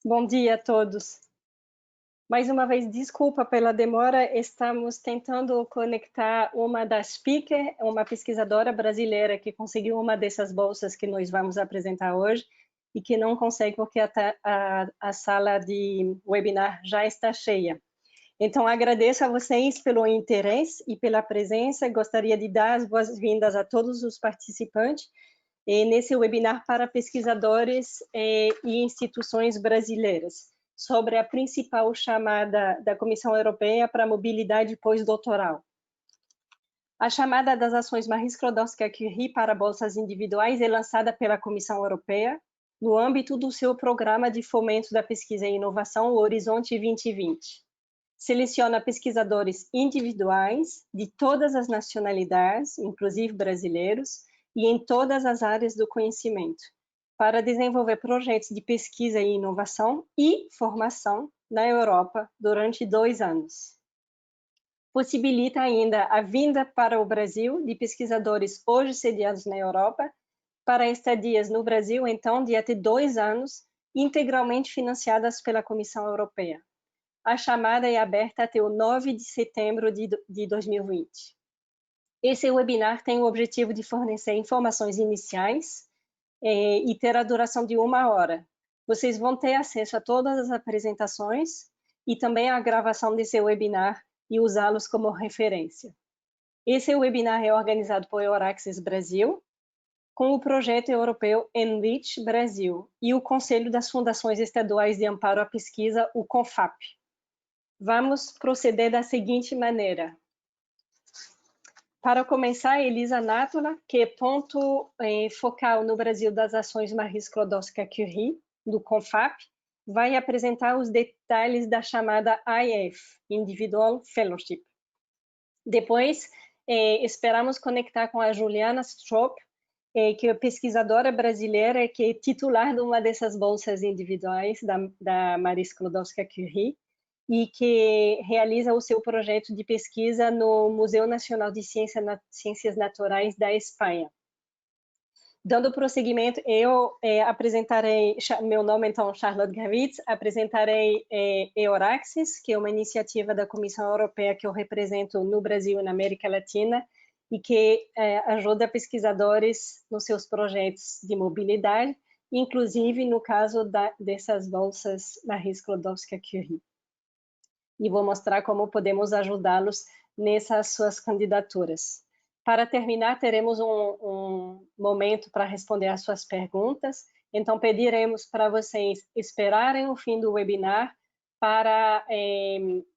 Bom dia a todos. Mais uma vez, desculpa pela demora, estamos tentando conectar uma das speaker, uma pesquisadora brasileira que conseguiu uma dessas bolsas que nós vamos apresentar hoje e que não consegue porque a sala de webinar já está cheia. Então, agradeço a vocês pelo interesse e pela presença. Gostaria de dar as boas-vindas a todos os participantes nesse webinar para pesquisadores e instituições brasileiras, sobre a principal chamada da Comissão Europeia para a mobilidade pós-doutoral. A chamada das ações Marie Skłodowska-Curie para bolsas individuais é lançada pela Comissão Europeia no âmbito do seu programa de fomento da pesquisa e inovação, o Horizonte 2020. Seleciona pesquisadores individuais de todas as nacionalidades, inclusive brasileiros, e em todas as áreas do conhecimento, para desenvolver projetos de pesquisa e inovação e formação na Europa durante 2 anos. Possibilita ainda a vinda para o Brasil de pesquisadores hoje sediados na Europa para estadias no Brasil, então, de até 2 anos, integralmente financiadas pela Comissão Europeia. A chamada é aberta até o 9 de setembro de 2020. Esse webinar tem o objetivo de fornecer informações iniciais e ter a duração de 1 hora. Vocês vão ter acesso a todas as apresentações e também a gravação desse webinar e usá-los como referência. Esse webinar é organizado por Euraxis Brasil, com o projeto europeu Enrich Brasil e o Conselho das Fundações Estaduais de Amparo à Pesquisa, o CONFAP. Vamos proceder da seguinte maneira. Para começar, Elisa Nátola, que é ponto focal no Brasil das ações Marie Skłodowska-Curie, do CONFAP, vai apresentar os detalhes da chamada IF, Individual Fellowship. Depois, esperamos conectar com a Juliana Strop, que é pesquisadora brasileira, que é titular de uma dessas bolsas individuais da Marie Skłodowska-Curie, e que realiza o seu projeto de pesquisa no Museu Nacional de Ciências Naturais da Espanha. Dando prosseguimento, eu apresentarei, meu nome então Charlotte Gravitz, apresentarei Euraxis, que é uma iniciativa da Comissão Europeia que eu represento no Brasil e na América Latina, e que ajuda pesquisadores nos seus projetos de mobilidade, inclusive no caso dessas bolsas Marie Skłodowska-Curie. E vou mostrar como podemos ajudá-los nessas suas candidaturas. Para terminar, teremos um momento para responder às suas perguntas, então pediremos para vocês esperarem o fim do webinar para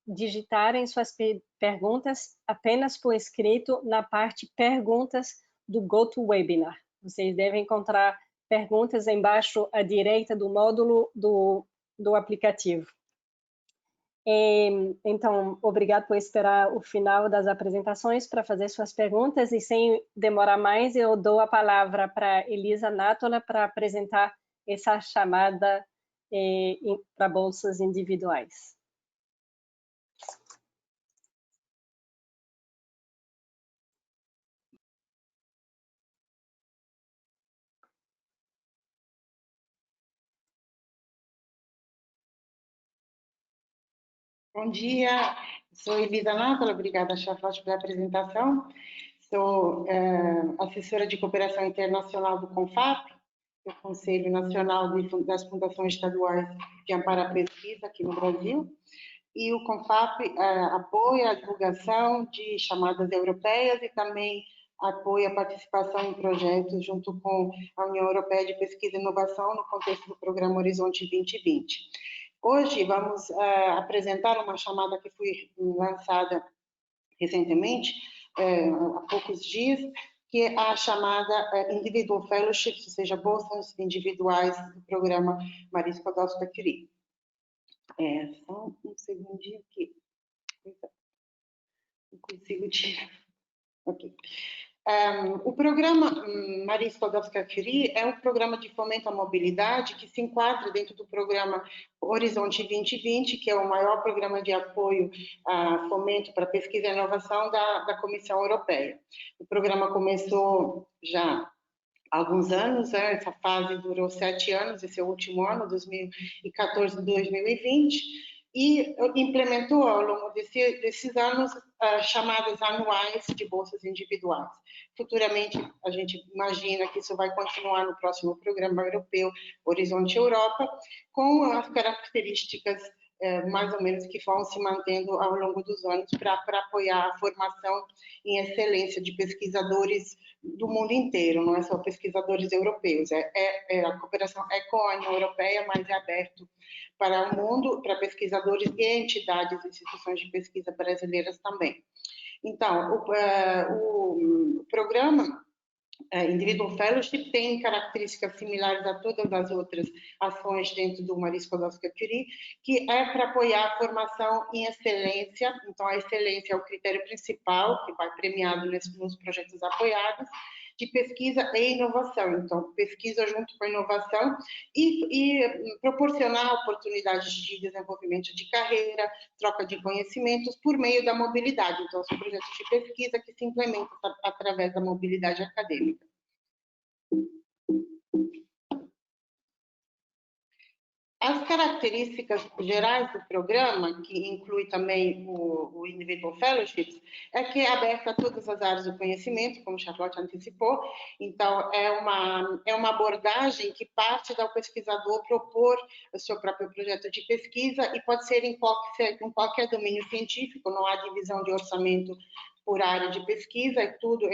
digitarem suas perguntas apenas por escrito na parte perguntas do GoToWebinar. Vocês devem encontrar perguntas embaixo à direita do módulo do aplicativo. Então, obrigado por esperar o final das apresentações para fazer suas perguntas, e sem demorar mais, eu dou a palavra para Elisa Nátola para apresentar essa chamada para bolsas individuais. Bom dia, sou Elisa Nátola, obrigada, Charlotte, pela apresentação. Sou assessora de cooperação internacional do CONFAP, do Conselho Nacional das Fundações Estaduais de Amparo à Pesquisa aqui no Brasil. E o CONFAP apoia a divulgação de chamadas europeias e também apoia a participação em projetos junto com a União Europeia de Pesquisa e Inovação no contexto do Programa Horizonte 2020. Hoje vamos apresentar uma chamada que foi lançada recentemente, há poucos dias, que é a chamada Individual Fellowship, ou seja, bolsas individuais do programa Marie Skłodowska-Curie. Só um segundinho aqui. Não consigo tirar. Ok. O programa Marie Skłodowska-Curie é um programa de fomento à mobilidade que se enquadra dentro do programa Horizonte 2020, que é o maior programa de apoio a fomento para pesquisa e inovação da Comissão Europeia. O programa começou já alguns anos, né? Essa fase durou 7 anos, esse é o último ano, 2014 e 2020, e implementou ao longo desses anos chamadas anuais de bolsas individuais. Futuramente, a gente imagina que isso vai continuar no próximo programa europeu, Horizonte Europa, com as características mais ou menos que vão se mantendo ao longo dos anos para apoiar a formação em excelência de pesquisadores do mundo inteiro, não é só pesquisadores europeus, a cooperação é com a União Europeia, mas é aberto para o mundo, para pesquisadores e entidades e instituições de pesquisa brasileiras também. Então, o programa Individual Fellowship tem características similares a todas as outras ações dentro do Marie Skłodowska-Curie, que é para apoiar a formação em excelência. Então, a excelência é o critério principal que vai premiado nos projetos apoiados, de pesquisa e inovação. Então, pesquisa junto com a inovação e proporcionar oportunidades de desenvolvimento de carreira, troca de conhecimentos por meio da mobilidade. Então, são projetos de pesquisa que se implementam através da mobilidade acadêmica. As características gerais do programa, que inclui também o Individual Fellowships, é que é aberto a todas as áreas do conhecimento, como Charlotte antecipou. Então, é uma abordagem que parte do pesquisador propor o seu próprio projeto de pesquisa e pode ser em qualquer domínio científico, não há divisão de orçamento por área de pesquisa, é tudo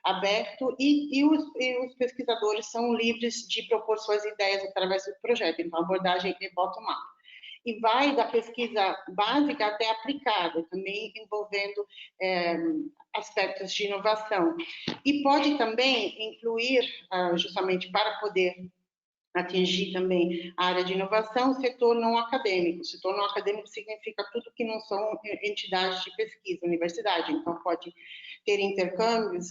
aberto e os pesquisadores são livres de propor suas ideias através do projeto. Então, a abordagem é bottom-up. E vai da pesquisa básica até aplicada, também envolvendo aspectos de inovação. E pode também incluir, justamente para poder atingir também a área de inovação, o setor não acadêmico. O setor não acadêmico significa tudo que não são entidades de pesquisa, universidade. Então, pode ter intercâmbios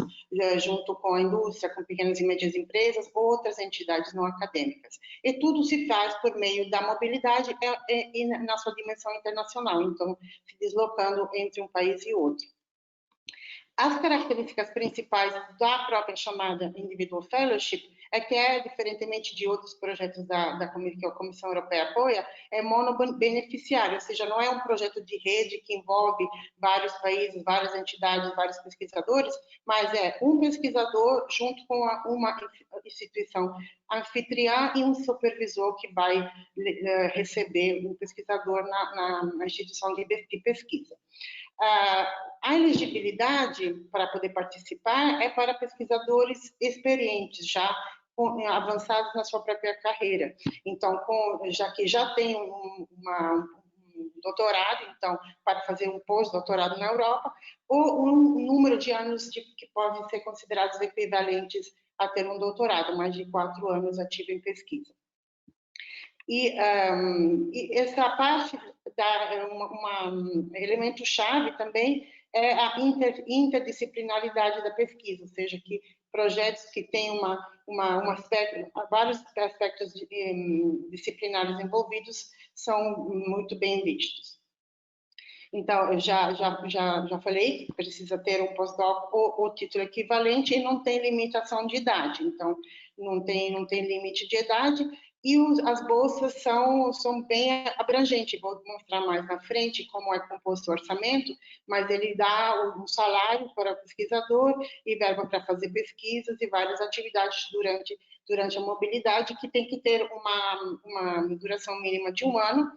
junto com a indústria, com pequenas e médias empresas, ou outras entidades não acadêmicas. E tudo se faz por meio da mobilidade e na sua dimensão internacional, então, se deslocando entre um país e outro. As características principais da própria chamada Individual Fellowship é que diferentemente de outros projetos que a Comissão Europeia apoia, é monobeneficiário, ou seja, não é um projeto de rede que envolve vários países, várias entidades, vários pesquisadores, mas é um pesquisador junto com uma instituição anfitriã e um supervisor que vai receber um pesquisador na instituição de pesquisa. A elegibilidade para poder participar é para pesquisadores experientes, já avançados na sua própria carreira. Então, já que já tem um doutorado, então, para fazer um pós-doutorado na Europa, ou um número de anos que podem ser considerados equivalentes a ter um doutorado, mais de 4 anos ativo em pesquisa. E essa parte elemento-chave também é a interdisciplinaridade da pesquisa, ou seja, que projetos que têm vários aspectos disciplinares envolvidos são muito bem vistos. Então, eu já falei que precisa ter um pós-doc ou título equivalente e não tem limitação de idade. Então, não tem limite de idade. E as bolsas são bem abrangentes. Vou mostrar mais na frente como é composto o orçamento, mas ele dá um salário para o pesquisador e verba para fazer pesquisas e várias atividades durante a mobilidade, que tem que ter uma duração mínima de 1 ano.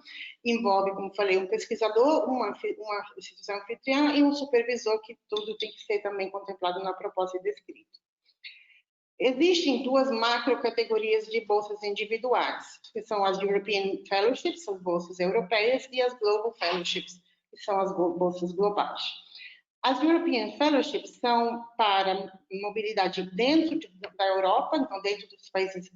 Envolve, como falei, um pesquisador, uma instituição anfitriã e um supervisor, que tudo tem que ser também contemplado na proposta e descrito. Existem 2 macrocategorias de bolsas individuais, que são as European Fellowships, as bolsas europeias, e as Global Fellowships, que são as bolsas globais. As European Fellowships são para mobilidade dentro da Europa, então dentro dos países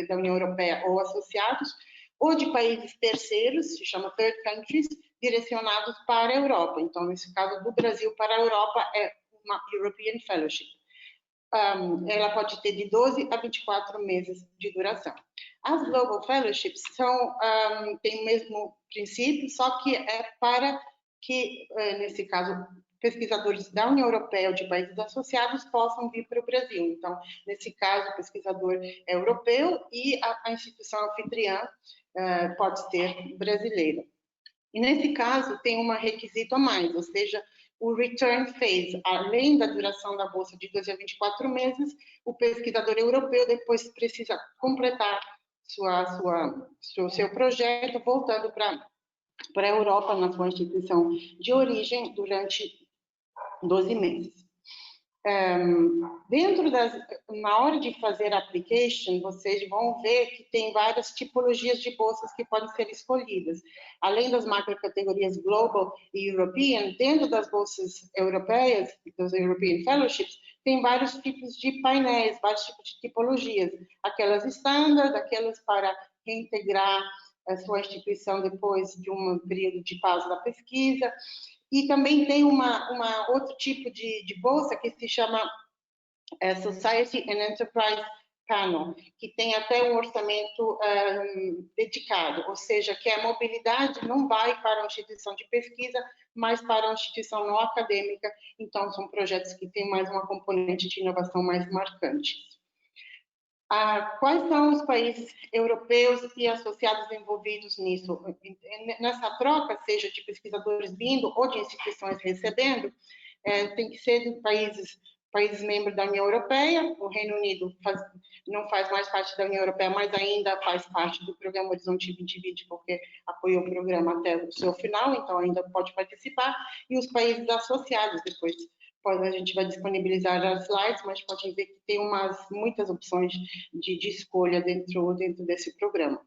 da União Europeia ou associados, ou de países terceiros, se chama Third Countries, direcionados para a Europa. Então, nesse caso, do Brasil para a Europa, é uma European Fellowship. Ela pode ter de 12 a 24 meses de duração. As Global Fellowships têm o mesmo princípio, só que é para que, nesse caso, pesquisadores da União Europeia ou de países associados possam vir para o Brasil. Então, nesse caso, o pesquisador é europeu e a instituição anfitriã pode ser brasileira. E nesse caso, tem um requisito a mais, ou seja, o return phase, além da duração da bolsa de 12 a 24 meses, o pesquisador europeu depois precisa completar seu projeto, voltando para a Europa, na sua instituição de origem, durante 12 meses. Na hora de fazer a application, vocês vão ver que tem várias tipologias de bolsas que podem ser escolhidas. Além das macrocategorias Global e European, dentro das bolsas europeias, dos European Fellowships, tem vários tipos de painéis, vários tipos de tipologias. Aquelas standard, aquelas para reintegrar a sua instituição depois de um período de pausa da pesquisa. E também tem outro tipo de bolsa que se chama Society and Enterprise Panel, que tem até um orçamento dedicado, ou seja, que a mobilidade não vai para a instituição de pesquisa, mas para a instituição não acadêmica. Então, são projetos que têm mais uma componente de inovação mais marcante. Quais são os países europeus e associados envolvidos nisso? Nessa troca, seja de pesquisadores vindo ou de instituições recebendo, tem que ser de países membros da União Europeia. O Reino Unido não faz mais parte da União Europeia, mas ainda faz parte do programa Horizonte 2020, porque apoiou o programa até o seu final, então ainda pode participar. E os países associados, depois a gente vai disponibilizar as slides, mas pode ver que tem muitas opções de escolha dentro desse programa.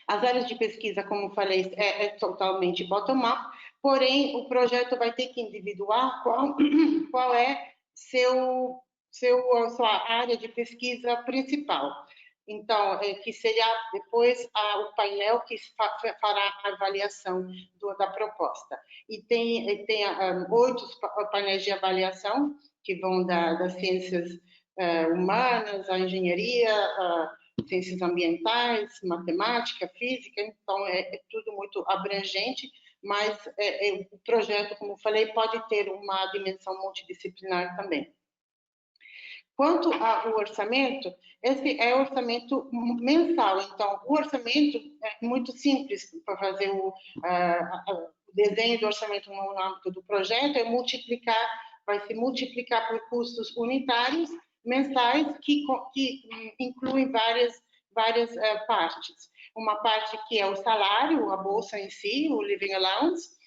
As áreas de pesquisa, como falei, é totalmente bottom-up, porém, o projeto vai ter que individuar qual é sua área de pesquisa principal. Então, que seria depois o painel que fará a avaliação da proposta. E tem 8 painéis de avaliação, que vão das ciências humanas, a engenharia, ciências ambientais, matemática, física. Então, é tudo muito abrangente, mas o projeto, como falei, pode ter uma dimensão multidisciplinar também. Quanto ao orçamento, esse é o orçamento mensal. Então, o orçamento é muito simples para fazer o desenho do orçamento no âmbito do projeto, vai se multiplicar por custos unitários mensais que incluem várias partes. Uma parte que é o salário, a bolsa em si, o living allowance,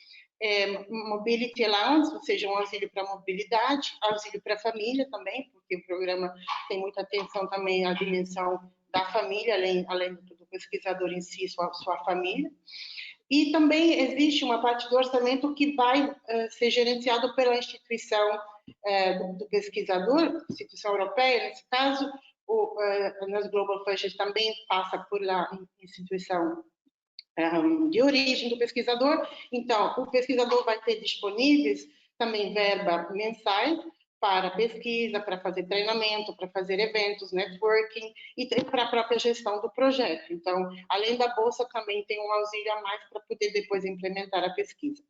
mobility allowance, ou seja, um auxílio para mobilidade, auxílio para a família também, porque o programa tem muita atenção também à dimensão da família, além do pesquisador em si, sua família. E também existe uma parte do orçamento que vai ser gerenciado pela instituição do pesquisador, instituição europeia, nesse caso, nas Global Fellowships também passa por lá instituição de origem do pesquisador. Então, o pesquisador vai ter disponíveis também verba mensais para pesquisa, para fazer treinamento, para fazer eventos, networking e para a própria gestão do projeto. Então, além da bolsa, também tem um auxílio a mais para poder depois implementar a pesquisa.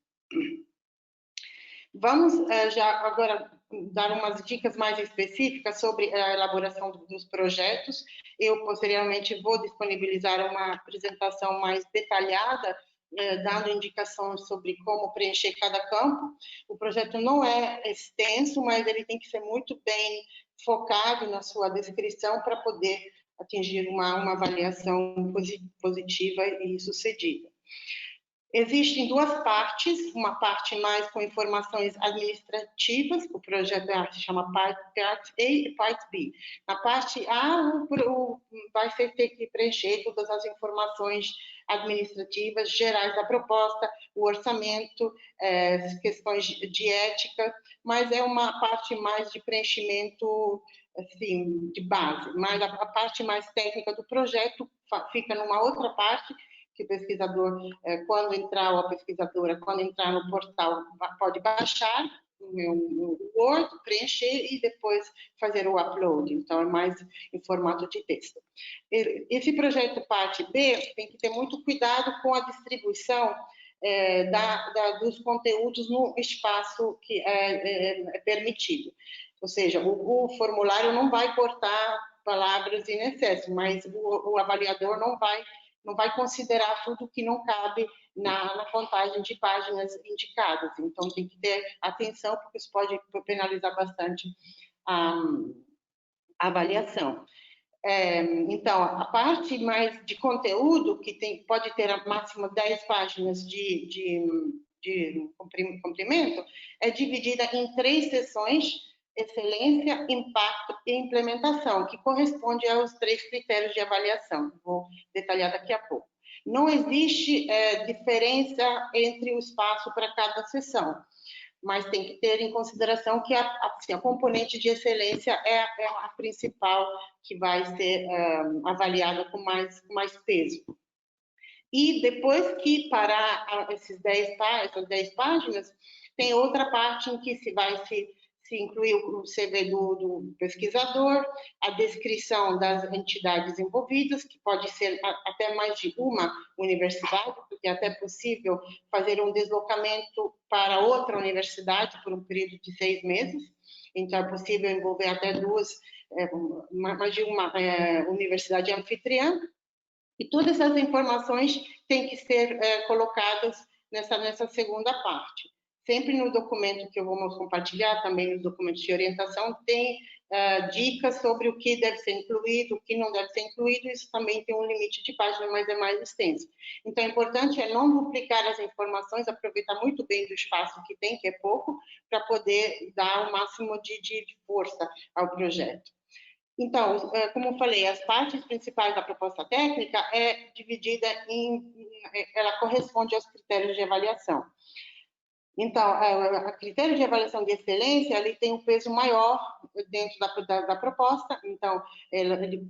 Vamos já agora dar umas dicas mais específicas sobre a elaboração dos projetos. Eu, posteriormente, vou disponibilizar uma apresentação mais detalhada, dando indicações sobre como preencher cada campo. O projeto não é extenso, mas ele tem que ser muito bem focado na sua descrição para poder atingir uma avaliação positiva e sucedida. Existem duas partes, uma parte mais com informações administrativas, o projeto se chama parte A e parte B. Na parte A, vai ter que preencher todas as informações administrativas gerais da proposta, o orçamento, questões de ética, mas é uma parte mais de preenchimento, assim, de base. Mas a parte mais técnica do projeto fica numa outra parte, que o pesquisador, quando entrar, ou a pesquisadora, quando entrar no portal, pode baixar o Word, preencher e depois fazer o upload. Então, é mais em formato de texto. Esse projeto parte B tem que ter muito cuidado com a distribuição dos conteúdos no espaço que é permitido. Ou seja, o formulário não vai cortar palavras em excesso, mas o avaliador não vai considerar tudo que não cabe na contagem de páginas indicadas. Então, tem que ter atenção, porque isso pode penalizar bastante a avaliação. Então, a parte mais de conteúdo, que pode ter a máximo 10 páginas de comprimento, é dividida em 3 seções: excelência, impacto e implementação, que corresponde aos 3 critérios de avaliação. Vou detalhar daqui a pouco. Não existe diferença entre o espaço para cada seção, mas tem que ter em consideração que a componente de excelência é a principal, que vai ser avaliada com mais peso. E depois que parar essas 10 páginas, tem outra parte em que se inclui o CV do pesquisador, a descrição das entidades envolvidas, que pode ser até mais de uma universidade, porque é até possível fazer um deslocamento para outra universidade por um período de 6 meses. Então, é possível envolver até mais de uma universidade anfitriã. E todas essas informações têm que ser colocadas nessa segunda parte. Sempre no documento que eu vou compartilhar, também nos documentos de orientação, tem dicas sobre o que deve ser incluído, o que não deve ser incluído. Isso também tem um limite de página, mas é mais extenso. Então, o importante é não duplicar as informações, aproveitar muito bem do espaço que tem, que é pouco, para poder dar o máximo de força ao projeto. Então, como eu falei, as partes principais da proposta técnica é dividida ela corresponde aos critérios de avaliação. Então, a critério de avaliação de excelência, ele tem um peso maior dentro da proposta. Então, ele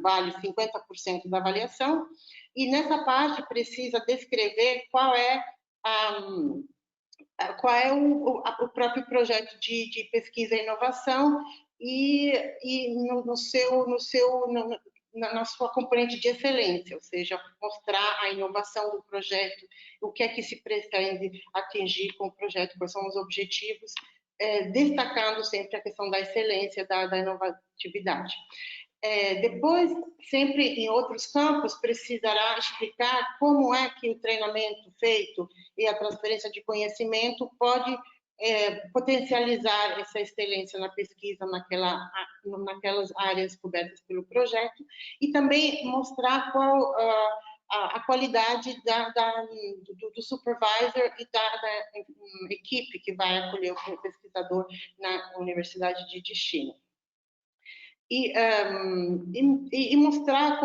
vale 50% da avaliação, e nessa parte precisa descrever qual é o próprio projeto de pesquisa e inovação e na sua componente de excelência, ou seja, mostrar a inovação do projeto, o que é que se pretende atingir com o projeto, quais são os objetivos, destacando sempre a questão da excelência, da inovatividade. Depois, sempre em outros campos, precisará explicar como é que o treinamento feito e a transferência de conhecimento pode potencializar essa excelência na pesquisa naquelas áreas cobertas pelo projeto, e também mostrar qual a qualidade do supervisor e da equipe que vai acolher o pesquisador na universidade de destino. E mostrar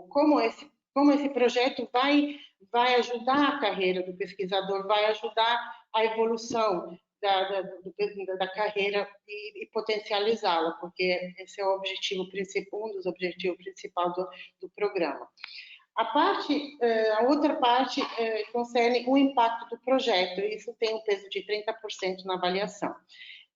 como esse projeto vai ajudar a carreira do pesquisador, vai ajudar a evolução da carreira e potencializá-la, porque esse é o objetivo principal, um dos objetivos principais do programa. A outra parte concerne o impacto do projeto, e isso tem um peso de 30% na avaliação.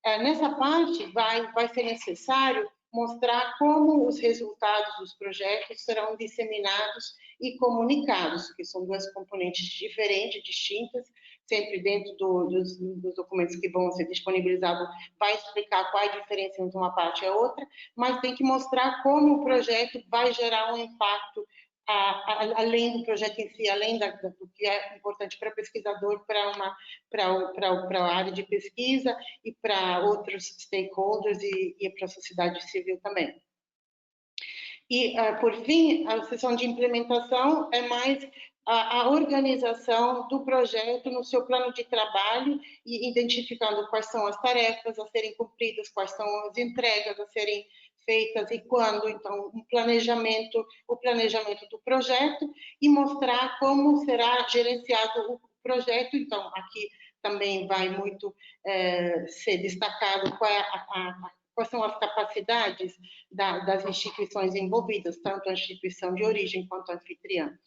Nessa parte, vai ser necessário mostrar como os resultados dos projetos serão disseminados e comunicados, que são duas componentes diferentes, distintas, sempre dentro dos documentos que vão ser disponibilizados, vai explicar qual é a diferença entre uma parte e a outra, mas tem que mostrar como o projeto vai gerar um impacto além do projeto em si, além do que é importante para o pesquisador, para a área de pesquisa e para outros stakeholders e para a sociedade civil também. E, por fim, a sessão de implementação é mais a organização do projeto no seu plano de trabalho e identificando quais são as tarefas a serem cumpridas, quais são as entregas a serem feitas e quando. Então, o planejamento do projeto e mostrar como será gerenciado o projeto. Então, aqui também vai muito ser destacado quais são as capacidades das instituições envolvidas, tanto a instituição de origem quanto a anfitriã.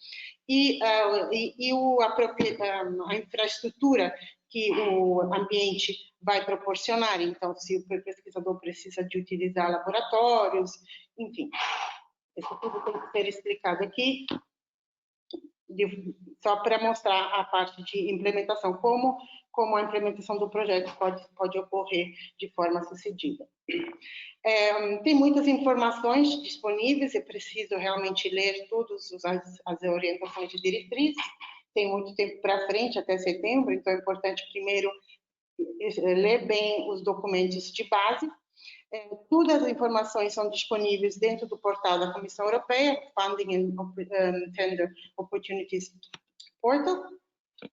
E a infraestrutura que o ambiente vai proporcionar. Então, se o pesquisador precisa de utilizar laboratórios, enfim, isso tudo tem que ser explicado aqui. só para mostrar a parte de implementação, como a implementação do projeto pode ocorrer de forma sucedida. Tem muitas informações disponíveis, é preciso realmente ler todas as orientações de diretrizes, tem muito tempo para frente, até setembro, então é importante primeiro ler bem os documentos de base. Todas as informações são disponíveis dentro do portal da Comissão Europeia, Funding and Tender Opportunities Portal,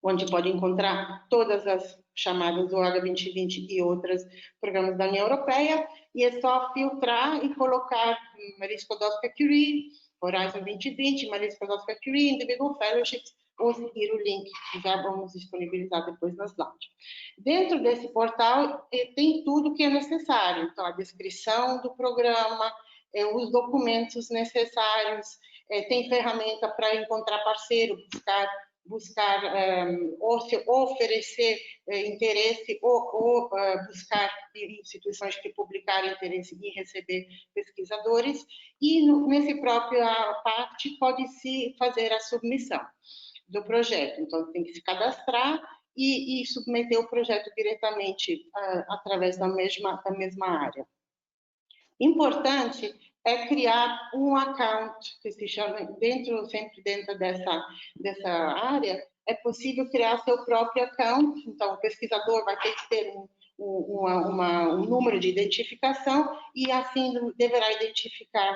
onde pode encontrar todas as chamadas do HA 2020 e outros programas da União Europeia, e é só filtrar e colocar Marie Skłodowska-Curie, Horizon 2020, Marie Skłodowska-Curie, Individual Fellowships, ou seguir o link que já vamos disponibilizar depois nas slides. Dentro desse portal tem tudo que é necessário, então a descrição do programa, os documentos necessários, tem ferramenta para encontrar parceiro, oferecer interesse ou buscar instituições que publicarem interesse em receber pesquisadores, e nesse próprio parte pode-se fazer a submissão do projeto, então tem que se cadastrar e submeter o projeto diretamente através da mesma área. Importante é criar um account, que se chama, sempre dentro dessa área, é possível criar seu próprio account, então o pesquisador vai ter que ter um número de identificação e assim deverá identificar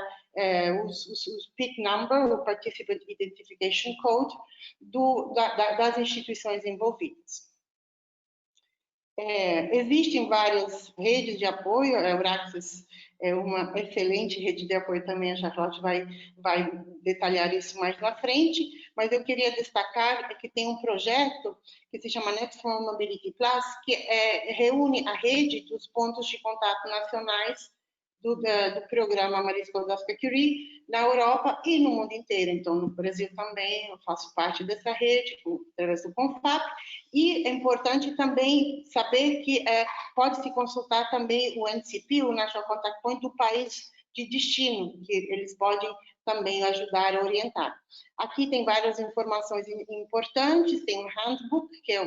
os PIC number, o Participant Identification Code, das instituições envolvidas. Existem várias redes de apoio, a Euraxis é uma excelente rede de apoio também, a Charlotte vai detalhar isso mais na frente, mas eu queria destacar que tem um projeto que se chama Network Mobility Plus, que reúne a rede dos pontos de contato nacionais do programa Marie Skłodowska-Curie na Europa e no mundo inteiro. Então, no Brasil também, eu faço parte dessa rede, através do CONFAP, e é importante também saber que pode-se consultar também o NCP, o National Contact Point, do país de destino, que eles podem também ajudar a orientar. Aqui tem várias informações importantes, tem um handbook, que é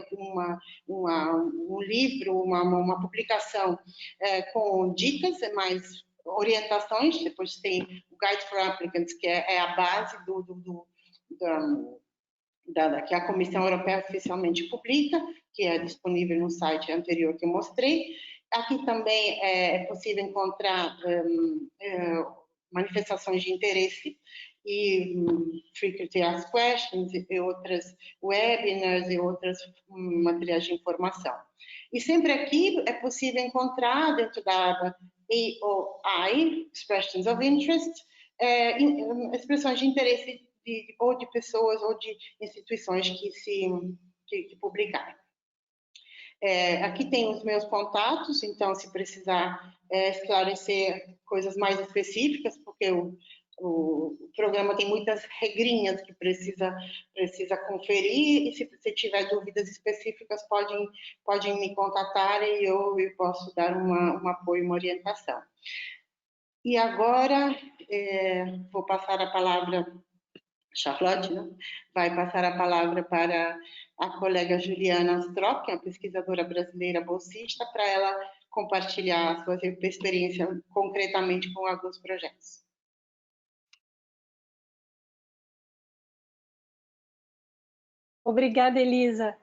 um livro, uma publicação com dicas, mais orientações, depois tem o Guide for Applicants, que é a base que a Comissão Europeia oficialmente publica, que é disponível no site anterior que eu mostrei. Aqui também é possível encontrar manifestações de interesse e frequently asked questions e outras webinars e outros materiais de informação. E sempre aqui é possível encontrar dentro da aba EOI, Expressions of Interest, expressões de interesse ou de pessoas ou de instituições que publicarem. Aqui tem os meus contatos, então se precisar esclarecer coisas mais específicas, porque o programa tem muitas regrinhas que precisa conferir, e se você tiver dúvidas específicas, podem me contatar e eu posso dar um apoio, uma orientação. E agora, vou passar a palavra, Charlotte, né? Vai passar a palavra para a colega Juliana Astrop, que é uma pesquisadora brasileira bolsista, para ela compartilhar a sua experiência concretamente com alguns projetos. Obrigada, Elisa.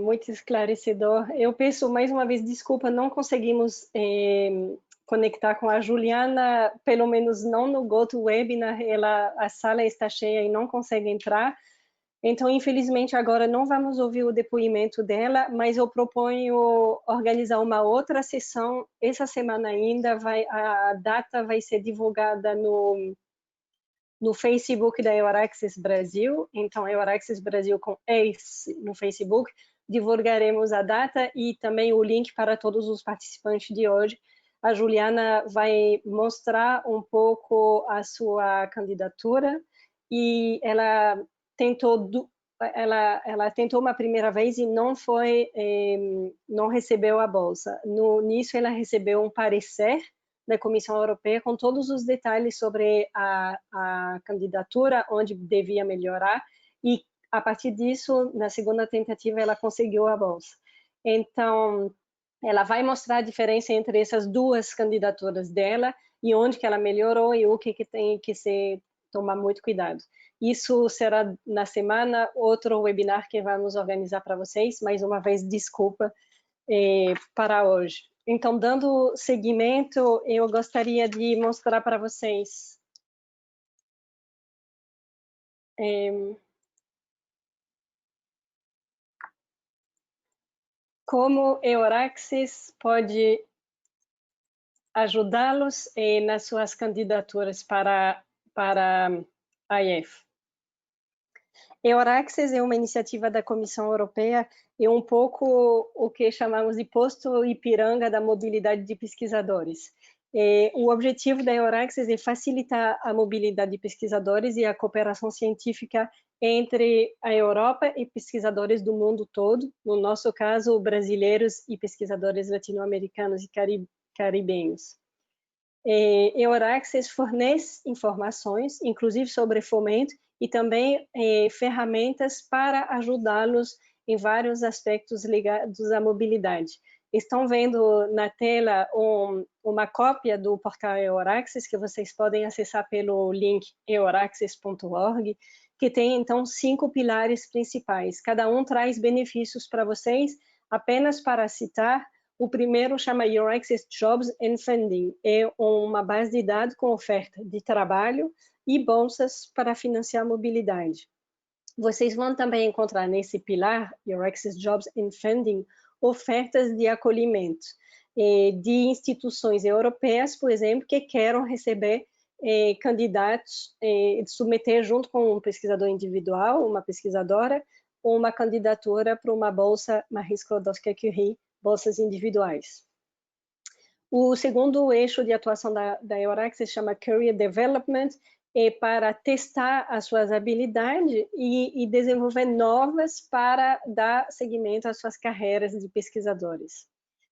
Muito esclarecedor. Eu peço mais uma vez desculpa, não conseguimos conectar com a Juliana, pelo menos não no GoToWebinar, a sala está cheia e não consegue entrar. Então, infelizmente, agora não vamos ouvir o depoimento dela, mas eu proponho organizar uma outra sessão essa semana ainda. A data vai ser divulgada no Facebook da Euraxis Brasil, então Euraxis Brasil com EIS no Facebook, divulgaremos a data e também o link para todos os participantes de hoje. A Juliana vai mostrar um pouco a sua candidatura e ela tentou uma primeira vez e não recebeu a bolsa. Nisso ela recebeu um parecer da Comissão Europeia com todos os detalhes sobre a candidatura, onde devia melhorar, e a partir disso, na segunda tentativa, ela conseguiu a bolsa. Então, ela vai mostrar a diferença entre essas duas candidaturas dela e onde que ela melhorou e o que tem que se tomar muito cuidado. Isso será na semana, outro webinar que vamos organizar para vocês. Mais uma vez, desculpa para hoje. Então, dando seguimento, eu gostaria de mostrar para vocês como Euraxis pode ajudá-los nas suas candidaturas para a IF. Euraxis é uma iniciativa da Comissão Europeia, é um pouco o que chamamos de posto Ipiranga da mobilidade de pesquisadores. O objetivo da Euraxis é facilitar a mobilidade de pesquisadores e a cooperação científica entre a Europa e pesquisadores do mundo todo, no nosso caso, brasileiros e pesquisadores latino-americanos e caribenhos. Euraxis fornece informações, inclusive sobre fomento, e também ferramentas para ajudá-los em vários aspectos ligados à mobilidade. Estão vendo na tela uma cópia do portal Euraxis, que vocês podem acessar pelo link euraxis.org, que tem, então, 5 pilares principais. Cada um traz benefícios para vocês. Apenas para citar, o primeiro chama Euraxis Jobs and Funding. É uma base de dados com oferta de trabalho e bolsas para financiar a mobilidade. Vocês vão também encontrar nesse pilar, Euraxis Jobs and Funding, ofertas de acolhimento de instituições europeias, por exemplo, que queiram receber candidatos, submeter junto com um pesquisador individual, uma pesquisadora, uma candidatura para uma bolsa Marie Skłodowska-Curie, bolsas individuais. O segundo eixo de atuação da Euraxis se chama Career Development, para testar as suas habilidades e desenvolver novas para dar seguimento às suas carreiras de pesquisadores.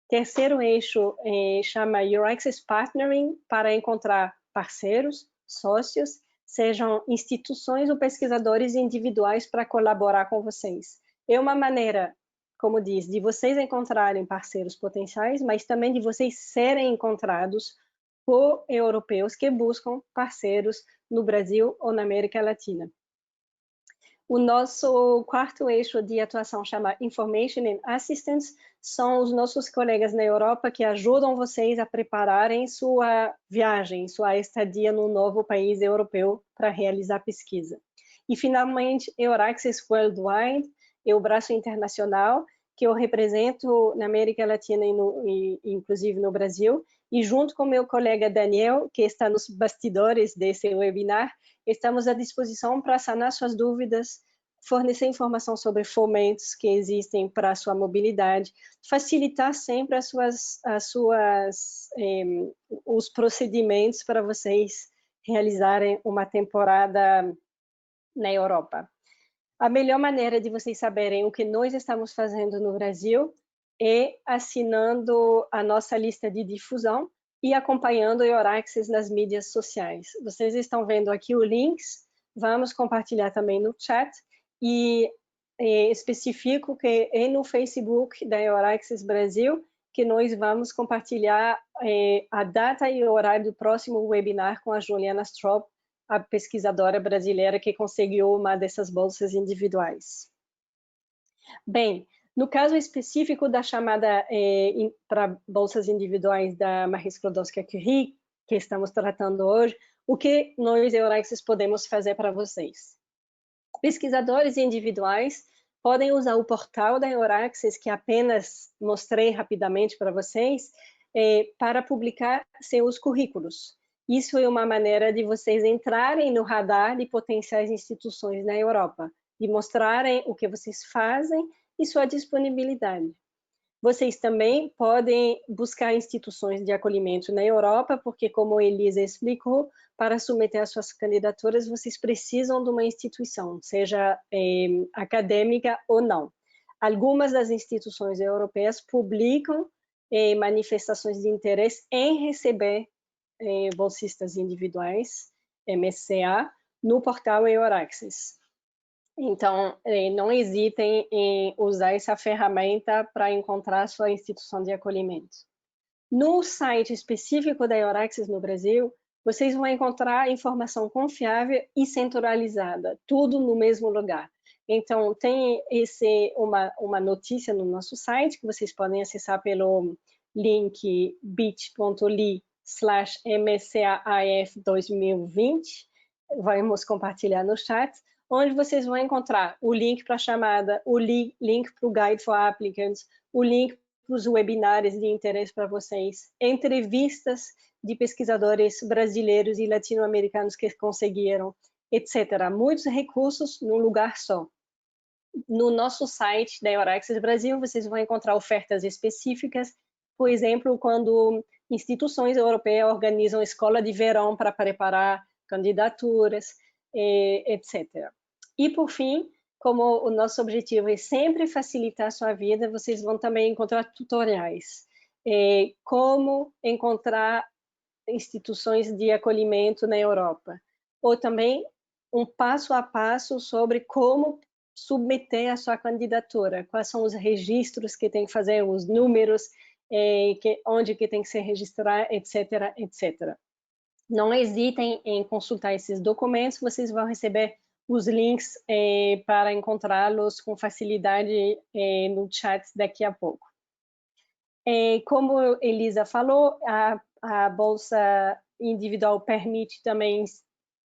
Terceiro eixo chama Euraxis Partnering, para encontrar parceiros, sócios, sejam instituições ou pesquisadores individuais para colaborar com vocês. É uma maneira, como diz, de vocês encontrarem parceiros potenciais, mas também de vocês serem encontrados por europeus que buscam parceiros no Brasil ou na América Latina. O nosso quarto eixo de atuação chama Information and Assistance, são os nossos colegas na Europa que ajudam vocês a prepararem sua viagem, sua estadia num novo país europeu para realizar pesquisa. E, finalmente, Euraxis Worldwide, é o braço internacional que eu represento na América Latina e inclusive no Brasil, e junto com meu colega Daniel, que está nos bastidores desse webinar, estamos à disposição para sanar suas dúvidas, fornecer informação sobre fomentos que existem para a sua mobilidade, facilitar sempre os procedimentos para vocês realizarem uma temporada na Europa. A melhor maneira de vocês saberem o que nós estamos fazendo no Brasil é assinando a nossa lista de difusão e acompanhando o Euraxis nas mídias sociais. Vocês estão vendo aqui os links, vamos compartilhar também no chat, e especifico que é no Facebook da Euraxis Brasil que nós vamos compartilhar a data e o horário do próximo webinar com a Juliana Straub, a pesquisadora brasileira que conseguiu uma dessas bolsas individuais. Bem, no caso específico da chamada para bolsas individuais da Marie Skłodowska-Curie, que estamos tratando hoje, o que nós, Euraxis, podemos fazer para vocês? Pesquisadores individuais podem usar o portal da Euraxis, que apenas mostrei rapidamente para vocês, para publicar seus currículos. Isso é uma maneira de vocês entrarem no radar de potenciais instituições na Europa, de mostrarem o que vocês fazem e sua disponibilidade. Vocês também podem buscar instituições de acolhimento na Europa, porque, como Elisa explicou, para submeter as suas candidaturas, vocês precisam de uma instituição, seja acadêmica ou não. Algumas das instituições europeias publicam manifestações de interesse em receber bolsistas individuais, MSCA, no portal Euraxis. Então, não hesitem em usar essa ferramenta para encontrar sua instituição de acolhimento. No site específico da EURAXES no Brasil, vocês vão encontrar informação confiável e centralizada, tudo no mesmo lugar. Então, tem uma notícia no nosso site, que vocês podem acessar pelo link bit.ly/mcaf2020, vamos compartilhar no chat, onde vocês vão encontrar o link para a chamada, o link para o Guide for Applicants, o link para os webinários de interesse para vocês, entrevistas de pesquisadores brasileiros e latino-americanos que conseguiram, etc. Muitos recursos num lugar só. No nosso site da EURAXES Brasil, vocês vão encontrar ofertas específicas, por exemplo, quando instituições europeias organizam escola de verão para preparar candidaturas, etc. E, por fim, como o nosso objetivo é sempre facilitar a sua vida, vocês vão também encontrar tutoriais. Como encontrar instituições de acolhimento na Europa. Ou também um passo a passo sobre como submeter a sua candidatura, quais são os registros que tem que fazer, os números, onde que tem que se registrar, etc., etc. Não hesitem em consultar esses documentos, vocês vão receber os links para encontrá-los com facilidade no chat daqui a pouco. Como Elisa falou, a Bolsa Individual permite também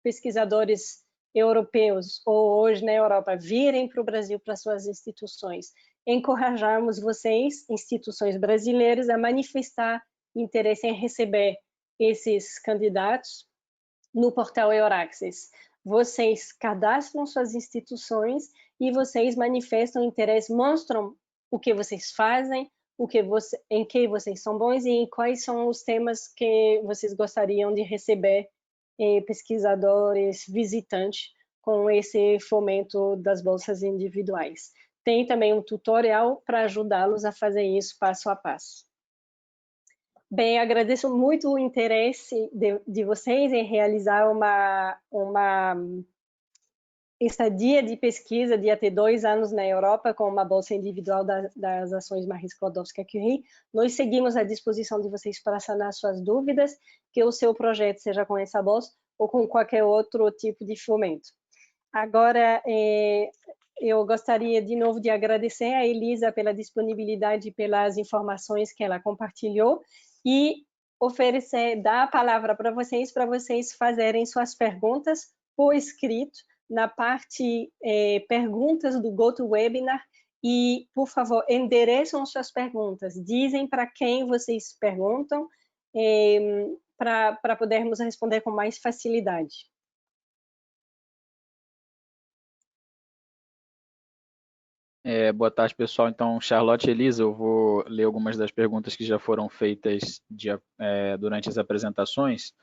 pesquisadores europeus ou hoje na Europa virem para o Brasil para suas instituições. Encorajamos vocês, instituições brasileiras, a manifestar interesse em receber esses candidatos no portal EURAXES. Vocês cadastram suas instituições e vocês manifestam interesse, mostram o que vocês fazem, em que vocês são bons e em quais são os temas que vocês gostariam de receber pesquisadores visitantes com esse fomento das bolsas individuais. Tem também um tutorial para ajudá-los a fazer isso passo a passo. Bem, agradeço muito o interesse de vocês em realizar uma estadia de pesquisa de até 2 anos na Europa com uma bolsa individual das ações Marie Skłodowska-Curie. Nós seguimos à disposição de vocês para sanar suas dúvidas, que o seu projeto seja com essa bolsa ou com qualquer outro tipo de fomento. Agora, eu gostaria de novo de agradecer a Elisa pela disponibilidade e pelas informações que ela compartilhou e dar a palavra para vocês fazerem suas perguntas por escrito na parte perguntas do GoToWebinar e, por favor, endereçam suas perguntas, dizem para quem vocês perguntam para podermos responder com mais facilidade. Boa tarde, pessoal. Então, Charlotte e Elisa, eu vou ler algumas das perguntas que já foram feitas durante as apresentações.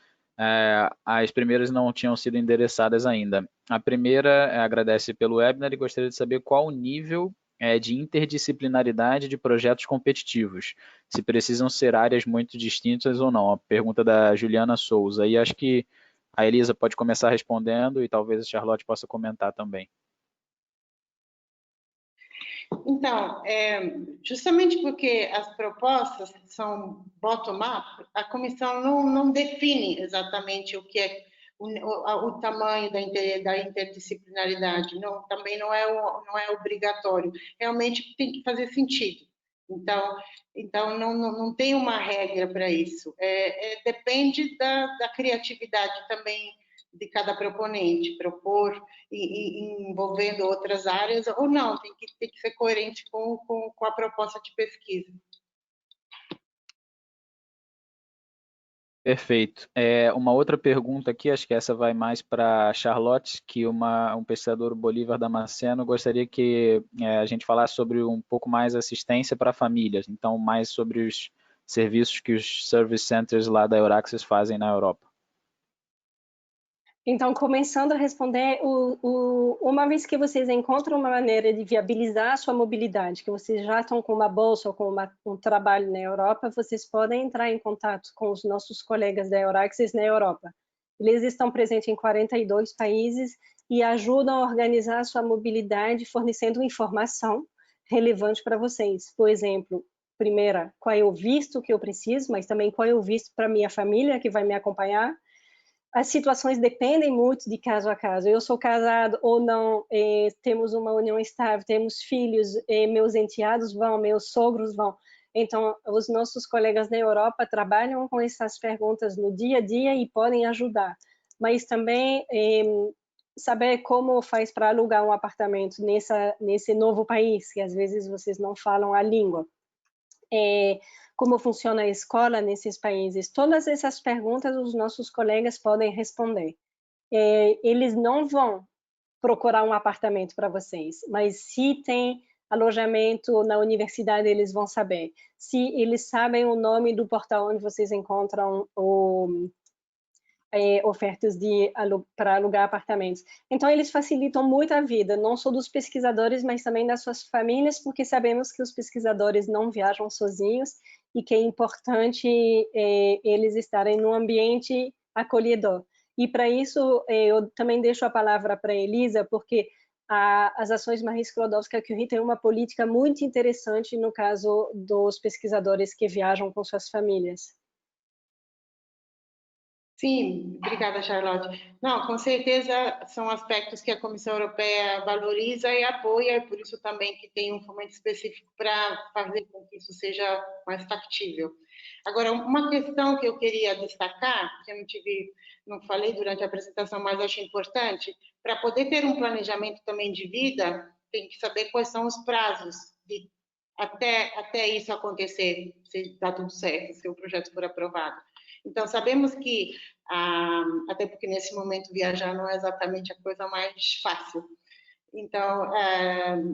As primeiras não tinham sido endereçadas ainda. A primeira agradece pelo webinar e gostaria de saber qual o nível de interdisciplinaridade de projetos competitivos, se precisam ser áreas muito distintas ou não. A pergunta da Juliana Souza. E acho que a Elisa pode começar respondendo e talvez a Charlotte possa comentar também. Então, justamente porque as propostas são bottom-up, a comissão não define exatamente o que é o tamanho da interdisciplinaridade, também não é obrigatório, realmente tem que fazer sentido. Então não tem uma regra para isso, depende da criatividade também de cada proponente, propor envolvendo outras áreas ou não, tem que ser coerente com a proposta de pesquisa. Perfeito. Uma outra pergunta aqui, acho que essa vai mais para a Charlotte, que um pesquisador Bolívar Damasceno gostaria que a gente falasse sobre um pouco mais assistência para famílias, então mais sobre os serviços que os Service Centers lá da EURAXES fazem na Europa. Então, começando a responder, uma vez que vocês encontram uma maneira de viabilizar a sua mobilidade, que vocês já estão com uma bolsa ou com um trabalho na Europa, vocês podem entrar em contato com os nossos colegas da EURAXES na Europa. Eles estão presentes em 42 países e ajudam a organizar a sua mobilidade, fornecendo informação relevante para vocês. Por exemplo, primeira, qual é o visto que eu preciso, mas também qual é o visto para minha família que vai me acompanhar. As situações dependem muito de caso a caso. Eu sou casado ou não, temos uma união estável, temos filhos, meus enteados vão, meus sogros vão. Então, os nossos colegas na Europa trabalham com essas perguntas no dia a dia e podem ajudar. Mas também saber como faz para alugar um apartamento nesse novo país, que às vezes vocês não falam a língua. Como funciona a escola nesses países. Todas essas perguntas os nossos colegas podem responder. Eles não vão procurar um apartamento para vocês, mas se tem alojamento na universidade, eles vão saber. Se eles sabem o nome do portal onde vocês encontram ofertas para alugar apartamentos. Então, eles facilitam muito a vida, não só dos pesquisadores, mas também das suas famílias, porque sabemos que os pesquisadores não viajam sozinhos e que é importante eles estarem num ambiente acolhedor. E, para isso, eu também deixo a palavra para a Elisa, porque as ações Marie Skłodowska-Curie têm uma política muito interessante no caso dos pesquisadores que viajam com suas famílias. Sim, obrigada, Charlotte. Não, com certeza são aspectos que a Comissão Europeia valoriza e apoia, e por isso também que tem um fomento específico para fazer com que isso seja mais factível. Agora, uma questão que eu queria destacar, que eu não falei durante a apresentação, mas acho importante, para poder ter um planejamento também de vida, tem que saber quais são os prazos até isso acontecer, se dá tudo certo, se o projeto for aprovado. Então, sabemos que, até porque nesse momento viajar não é exatamente a coisa mais fácil. Então,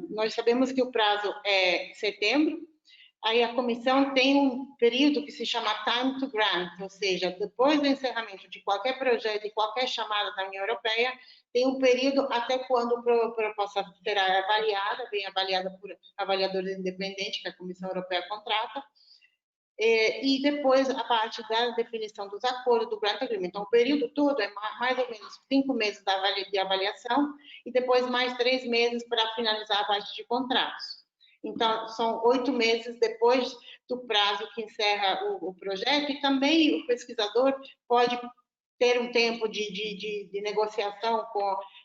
nós sabemos que o prazo é setembro, aí a comissão tem um período que se chama time to grant, ou seja, depois do encerramento de qualquer projeto e qualquer chamada da União Europeia, tem um período até quando a proposta será avaliada, bem avaliada por avaliadores independentes que a Comissão Europeia contrata, e depois a parte da definição dos acordos do grant agreement. Então, o período todo é mais ou menos 5 meses de avaliação e depois mais 3 meses para finalizar a parte de contratos. Então, são 8 meses depois do prazo que encerra o projeto, e também o pesquisador pode ter um tempo de negociação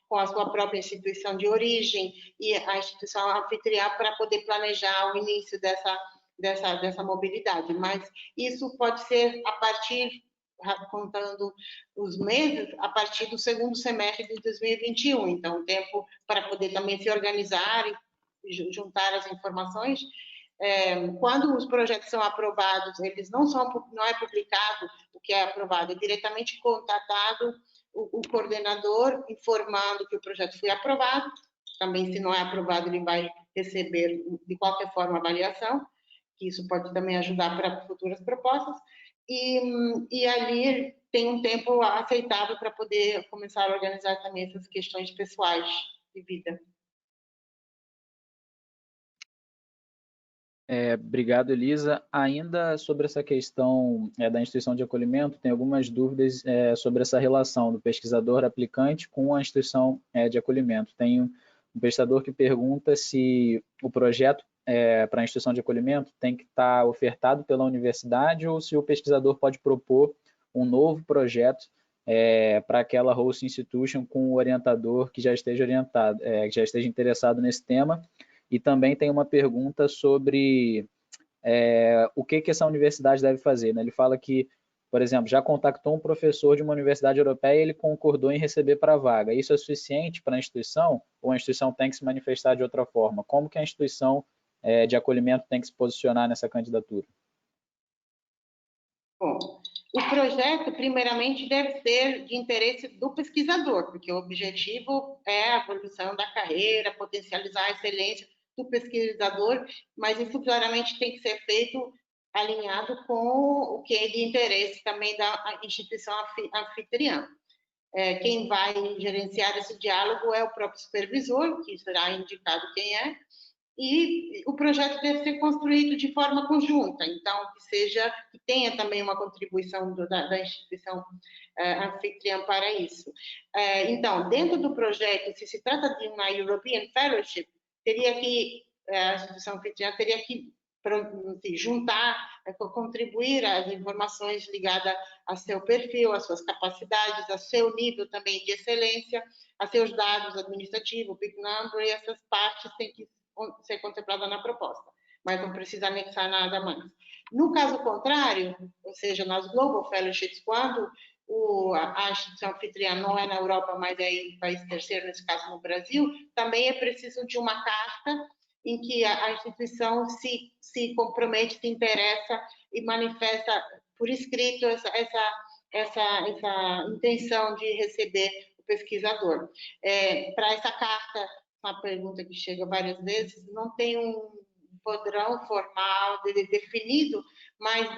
com a sua própria instituição de origem e a instituição anfitriã para poder planejar o início dessa mobilidade, mas isso pode ser a partir, contando os meses, a partir do segundo semestre de 2021, então o tempo para poder também se organizar e juntar as informações. Quando os projetos são aprovados, eles não é publicado o que é aprovado, é diretamente contatado o coordenador informando que o projeto foi aprovado, também se não é aprovado ele vai receber de qualquer forma a avaliação, que isso pode também ajudar para futuras propostas, e ali tem um tempo aceitável para poder começar a organizar também essas questões pessoais de vida. Obrigado, Elisa. Ainda sobre essa questão da instituição de acolhimento, tem algumas dúvidas sobre essa relação do pesquisador-aplicante com a instituição de acolhimento. Tem um pesquisador que pergunta se o projeto para a instituição de acolhimento tem que estar ofertado pela universidade ou se o pesquisador pode propor um novo projeto para aquela host institution com o orientador que já esteja orientado, que já esteja interessado nesse tema. E também tem uma pergunta sobre o que essa universidade deve fazer, né? Ele fala que, por exemplo, já contactou um professor de uma universidade europeia e ele concordou em receber para a vaga. Isso é suficiente para a instituição ou a instituição tem que se manifestar de outra forma? Como que a instituição de acolhimento tem que se posicionar nessa candidatura? Bom, o projeto, primeiramente, deve ser de interesse do pesquisador, porque o objetivo é a evolução da carreira, potencializar a excelência do pesquisador, mas isso claramente tem que ser feito alinhado com o que é de interesse também da instituição anfitriã. Quem vai gerenciar esse diálogo é o próprio supervisor, que será indicado quem é, e o projeto deve ser construído de forma conjunta, então que tenha também uma contribuição da instituição anfitriã para isso. Então, dentro do projeto, se trata de uma European Fellowship, teria que, a instituição anfitriã teria que juntar, contribuir as informações ligadas a seu perfil, às suas capacidades, a seu nível também de excelência, a seus dados administrativos, Big Number, e essas partes têm que ser contempladas na proposta, mas não precisa anexar nada mais. No caso contrário, ou seja, nas Global Fellowships, quando a instituição anfitriã não é na Europa, mas é em país terceiro, nesse caso no Brasil, também é preciso de uma carta em que a instituição se compromete, se interessa e manifesta por escrito essa intenção de receber o pesquisador. Para essa carta, uma pergunta que chega várias vezes, não tem um padrão formal definido, mas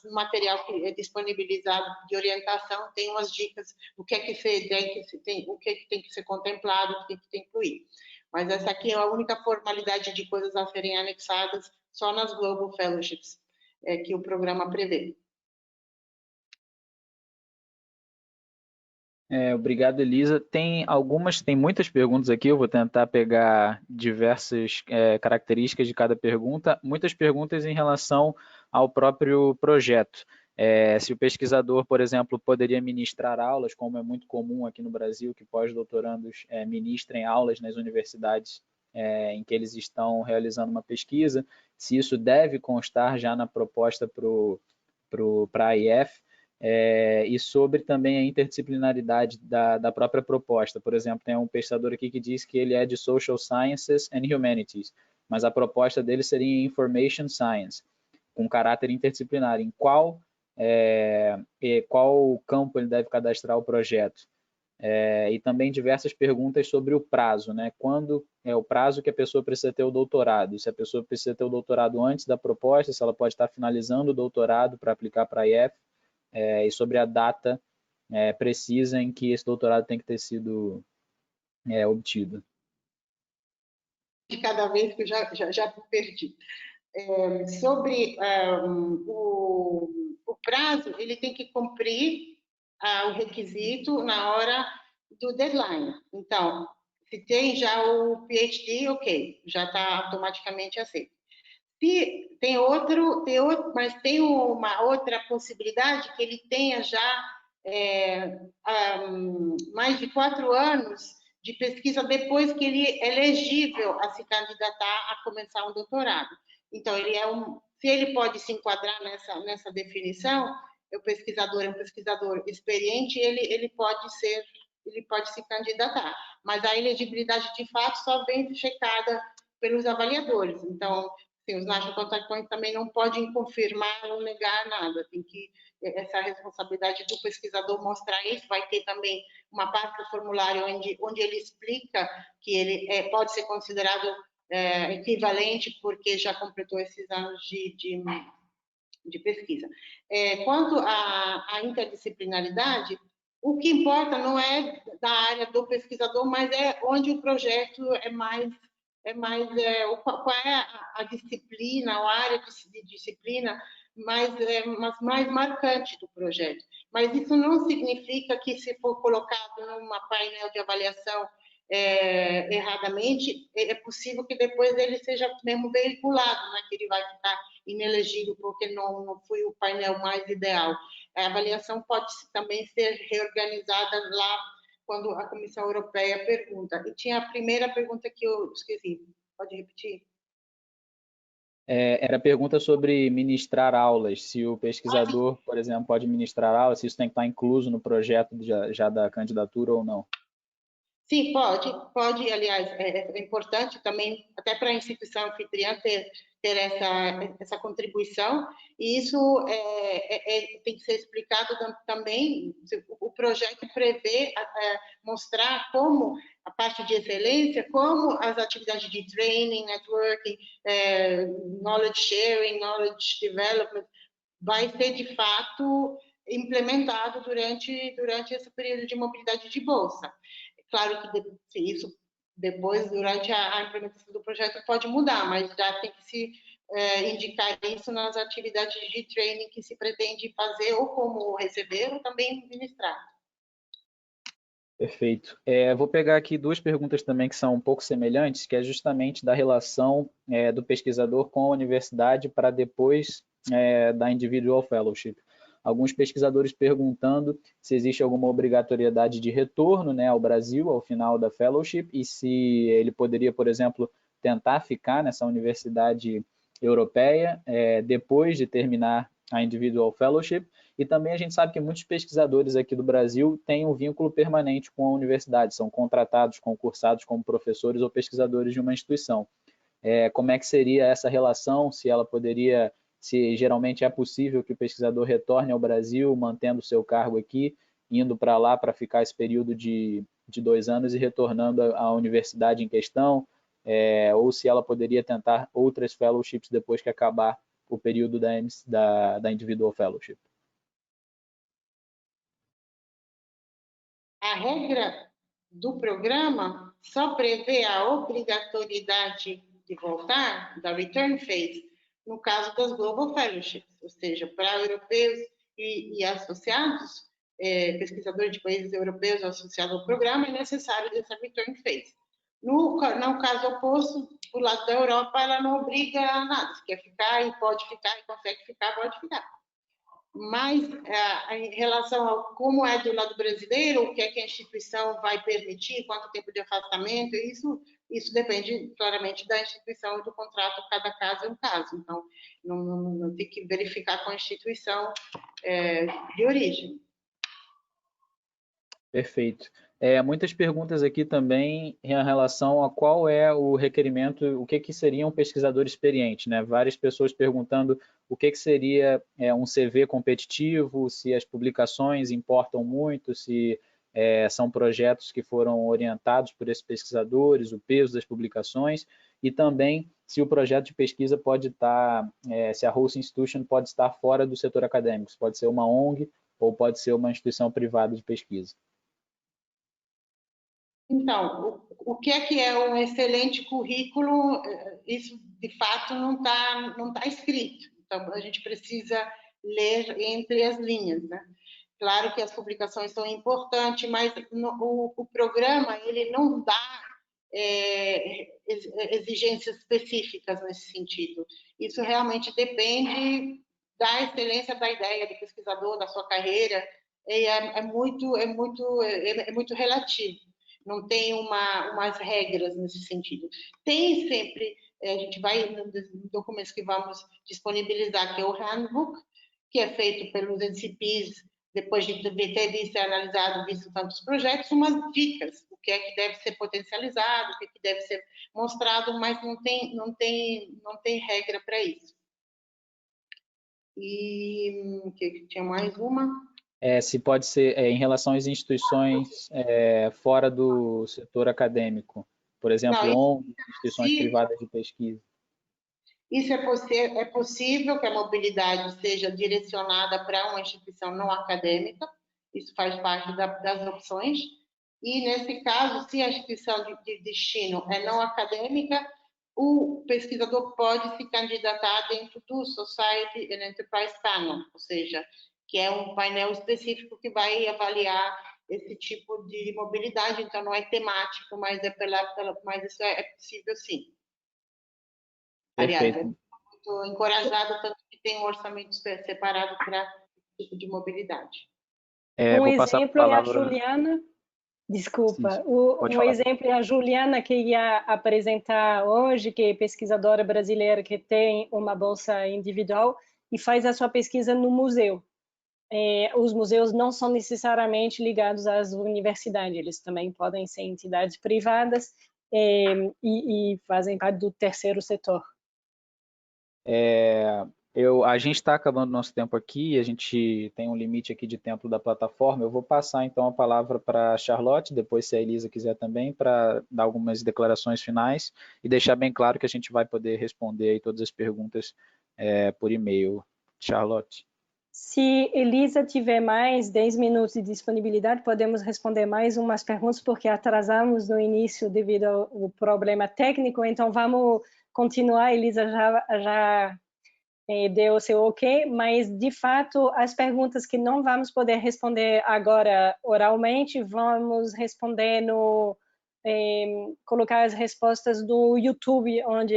no material que é disponibilizado de orientação tem umas dicas o que é que tem que ser contemplado, o que tem que incluir. Mas essa aqui é a única formalidade de coisas a serem anexadas só nas Global Fellowships que o programa prevê. Obrigado, Elisa. Tem muitas perguntas aqui, eu vou tentar pegar diversas características de cada pergunta, muitas perguntas em relação ao próprio projeto. Se o pesquisador, por exemplo, poderia ministrar aulas, como é muito comum aqui no Brasil, que pós-doutorandos ministrem aulas nas universidades em que eles estão realizando uma pesquisa, se isso deve constar já na proposta para a IF, e sobre também a interdisciplinaridade da própria proposta. Por exemplo, tem um pesquisador aqui que diz que ele é de Social Sciences and Humanities, mas a proposta dele seria Information Science, com caráter interdisciplinar. Em qual campo ele deve cadastrar o projeto? E também diversas perguntas sobre o prazo, né? Quando é o prazo que a pessoa precisa ter o doutorado? Se a pessoa precisa ter o doutorado antes da proposta, se ela pode estar finalizando o doutorado para aplicar para a IF, e sobre a data precisa em que esse doutorado tem que ter sido obtido. De cada vez que eu já perdi. Sobre o prazo, ele tem que cumprir o requisito na hora do deadline. Então, se tem já o PhD, ok, já está automaticamente aceito. Se tem mas tem uma outra possibilidade que ele tenha já mais de 4 anos de pesquisa depois que ele é elegível a se candidatar a começar um doutorado. Então, se ele pode se enquadrar nessa definição, o pesquisador é um pesquisador experiente, ele pode se candidatar, mas a elegibilidade de fato só vem checada pelos avaliadores. Então, os National Contact Points também não podem confirmar ou negar nada, tem que essa responsabilidade do pesquisador mostrar isso. Vai ter também uma parte do formulário onde ele explica que ele pode ser considerado equivalente porque já completou esses anos de pesquisa. Quanto à interdisciplinaridade, o que importa não é da área do pesquisador, mas é onde o projeto qual é a disciplina, a área de disciplina mais marcante do projeto. Mas isso não significa que, se for colocado numa painel de avaliação erradamente, é possível que depois ele seja mesmo veiculado, né, que ele vai ficar inelegível porque não foi o painel mais ideal. A avaliação pode também ser reorganizada lá quando a Comissão Europeia pergunta. E tinha a primeira pergunta que eu esqueci. Pode repetir? Era a pergunta sobre ministrar aulas. Se o pesquisador, por exemplo, pode ministrar aulas, se isso tem que estar incluso no projeto já da candidatura ou não. Sim, pode. Aliás, é importante também, até para a instituição anfitriã ter essa contribuição, e isso tem que ser explicado também. O projeto prevê mostrar como a parte de excelência, como as atividades de training, networking, knowledge sharing, knowledge development, vai ser de fato implementado durante esse período de mobilidade de bolsa. Claro que isso depois, durante a implementação do projeto, pode mudar, mas já tem que se indicar isso nas atividades de training que se pretende fazer, ou como receber, ou também ministrar. Perfeito. Vou pegar aqui duas perguntas também que são um pouco semelhantes, que é justamente da relação do pesquisador com a universidade para depois da Individual Fellowship. Alguns pesquisadores perguntando se existe alguma obrigatoriedade de retorno, né, ao Brasil ao final da Fellowship e se ele poderia, por exemplo, tentar ficar nessa universidade europeia depois de terminar a Individual Fellowship. E também a gente sabe que muitos pesquisadores aqui do Brasil têm um vínculo permanente com a universidade, são contratados, concursados como professores ou pesquisadores de uma instituição. Como é que seria essa relação, se ela poderia, se geralmente é possível que o pesquisador retorne ao Brasil, mantendo o seu cargo aqui, indo para lá para ficar esse período de 2 anos e retornando à universidade em questão, ou se ela poderia tentar outras fellowships depois que acabar o período da Individual Fellowship. A regra do programa só prevê a obrigatoriedade de voltar, da return phase, no caso das Global Fellowships, ou seja, para europeus e associados, pesquisadores de países europeus associados ao programa, é necessário essa return phase. No caso oposto, do lado da Europa, ela não obriga a nada. Se quer ficar e pode ficar, e consegue ficar, pode ficar. Mas, em relação a como é do lado brasileiro, o que é que a instituição vai permitir, quanto tempo de afastamento, isso depende claramente da instituição e do contrato, cada caso é um caso. Então, não tem que verificar com a instituição de origem. Perfeito. Muitas perguntas aqui também em relação a qual é o requerimento, o que seria um pesquisador experiente, né? Várias pessoas perguntando o que seria um CV competitivo, se as publicações importam muito, se são projetos que foram orientados por esses pesquisadores, o peso das publicações, e também se o projeto de pesquisa pode estar, se a host institution pode estar fora do setor acadêmico, pode ser uma ONG ou pode ser uma instituição privada de pesquisa. Então, o que é um excelente currículo, isso de fato não tá escrito. Então, a gente precisa ler entre as linhas, né? Claro que as publicações são importantes, mas o programa ele não dá exigências específicas nesse sentido. Isso realmente depende da excelência da ideia do pesquisador, da sua carreira, e é muito relativo. Não tem umas regras nesse sentido. Tem sempre, a gente vai no documento que vamos disponibilizar, que é o handbook, que é feito pelos NCPs, depois de ter visto e analisado, visto tantos projetos, umas dicas, o que é que deve ser potencializado, o que é que deve ser mostrado, mas não tem regra para isso. E que tinha mais uma? Se pode ser em relação às instituições fora do setor acadêmico, por exemplo, ONGs, instituições privadas de pesquisa. Isso é possível que a mobilidade seja direcionada para uma instituição não acadêmica, isso faz parte das opções, e nesse caso, se a instituição de destino é não acadêmica, o pesquisador pode se candidatar dentro do Society and Enterprise Panel, ou seja, que é um painel específico que vai avaliar esse tipo de mobilidade, então não é temático, mas mas isso é possível sim. Aliás, é muito encorajado, tanto que tem um orçamento separado para esse tipo de mobilidade. Um exemplo é a Juliana, desculpa, um exemplo é a Juliana que ia apresentar hoje, que é pesquisadora brasileira que tem uma bolsa individual e faz a sua pesquisa no museu. Os museus não são necessariamente ligados às universidades, eles também podem ser entidades privadas e fazem parte do terceiro setor. A gente está acabando nosso tempo aqui, a gente tem um limite aqui de tempo da plataforma. Eu vou passar então a palavra para a Charlotte, depois se a Elisa quiser também, para dar algumas declarações finais e deixar bem claro que a gente vai poder responder aí todas as perguntas por e-mail. Charlotte. Se Elisa tiver mais 10 minutos de disponibilidade, podemos responder mais umas perguntas, porque atrasamos no início devido ao problema técnico, então vamos continuar. Elisa já deu o seu ok, mas, de fato, as perguntas que não vamos poder responder agora oralmente, vamos responder colocar as respostas no YouTube, onde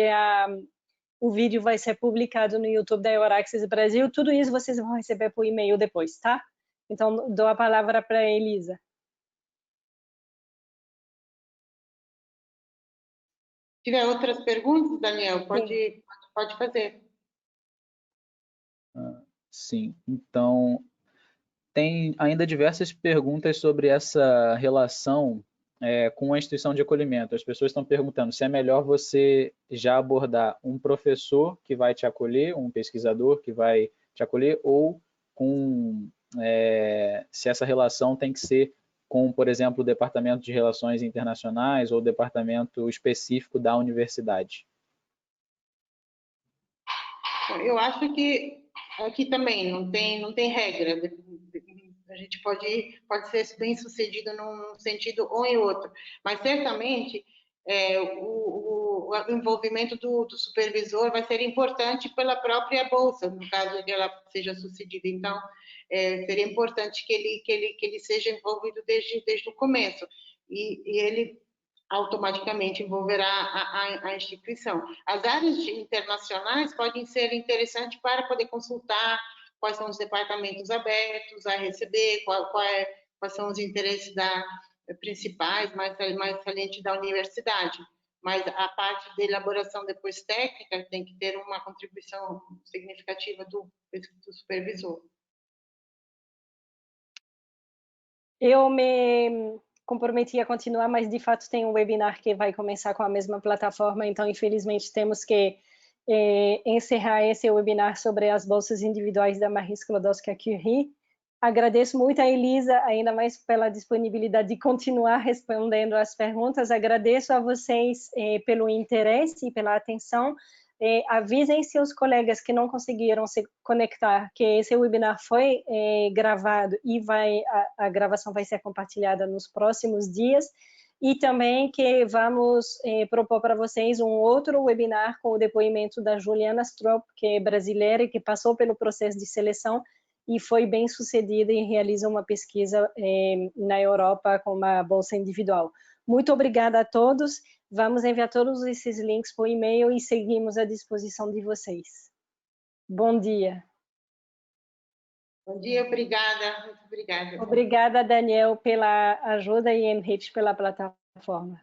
o vídeo vai ser publicado no YouTube da Euraxis Brasil. Tudo isso vocês vão receber por e-mail depois, tá? Então, dou a palavra para a Elisa. Se tiver outras perguntas, Daniel, pode fazer. Sim, então, tem ainda diversas perguntas sobre essa relação com a instituição de acolhimento. As pessoas estão perguntando se é melhor você já abordar um professor que vai te acolher, um pesquisador que vai te acolher, ou se essa relação tem que ser com, por exemplo, o Departamento de Relações Internacionais ou o departamento específico da universidade. Eu acho que aqui também não tem regra. A gente pode ser bem sucedido num sentido ou em outro, mas certamente o envolvimento do supervisor vai ser importante pela própria bolsa, no caso de ela seja sucedida. Então, seria importante que ele seja envolvido desde o começo, e ele automaticamente envolverá a instituição. As áreas internacionais podem ser interessantes para poder consultar quais são os departamentos abertos a receber, quais são os interesses principais, mais salientes da universidade. Mas a parte de elaboração depois técnica tem que ter uma contribuição significativa do supervisor. Eu me comprometi a continuar, mas de fato tem um webinar que vai começar com a mesma plataforma, então infelizmente temos que encerrar esse webinar sobre as bolsas individuais da Marie Sklodowska-Curie. Agradeço muito a Elisa, ainda mais pela disponibilidade de continuar respondendo as perguntas. Agradeço a vocês pelo interesse e pela atenção. Avisem seus colegas que não conseguiram se conectar, que esse webinar foi gravado e a gravação vai ser compartilhada nos próximos dias, e também que vamos propor para vocês um outro webinar com o depoimento da Juliana Strop, que é brasileira e que passou pelo processo de seleção e foi bem sucedida e realiza uma pesquisa na Europa com uma bolsa individual. Muito obrigada a todos. Vamos enviar todos esses links por e-mail e seguimos à disposição de vocês. Bom dia. Bom dia, obrigada. Muito obrigada. Obrigada, Daniel, pela ajuda e Henrique pela plataforma.